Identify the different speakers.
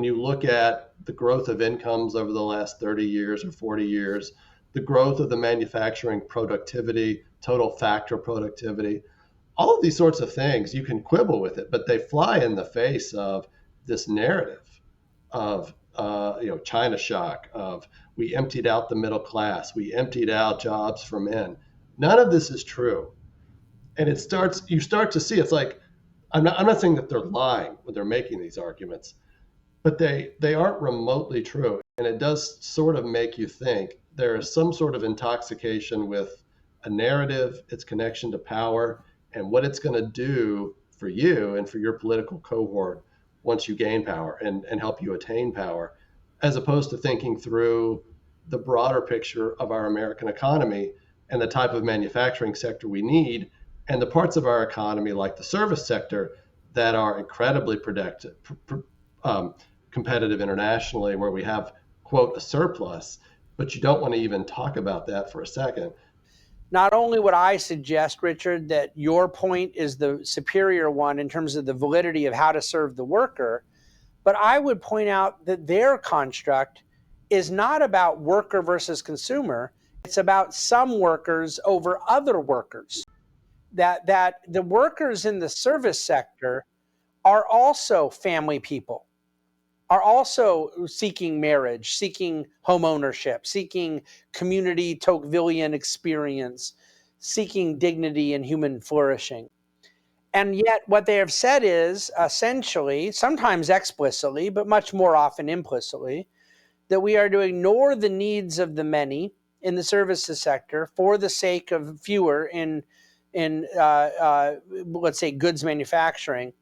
Speaker 1: when you look at the growth of incomes over the last 30 years or 40 years, the growth of the manufacturing productivity, total factor productivity, all of these sorts of things, you can quibble with it, but they fly in the face of this narrative of China shock, of we emptied out the middle class, we emptied out jobs for men. None of this is true, and you start to see it's like I'm not saying that they're lying when they're making these arguments, but they aren't remotely true, and it does sort of make you think there is some sort of intoxication with a narrative, its connection to power, and what it's going to do for you and for your political cohort once you gain power and help you attain power, as opposed to thinking through the broader picture of our American economy and the type of manufacturing sector we need, and the parts of our economy like the service sector that are incredibly competitive internationally, where we have, quote, a surplus, but you don't want to even talk about that for a second.
Speaker 2: Not only would I suggest, Richard, that your point is the superior one in terms of the validity of how to serve the worker, but I would point out that their construct is not about worker versus consumer. It's about some workers over other workers. That the workers in the service sector are also family people, are also seeking marriage, seeking home ownership, seeking community Tocquevillian experience, seeking dignity and human flourishing. And yet what they have said is essentially, sometimes explicitly, but much more often implicitly, that we are to ignore the needs of the many in the services sector for the sake of fewer in let's say, goods manufacturing,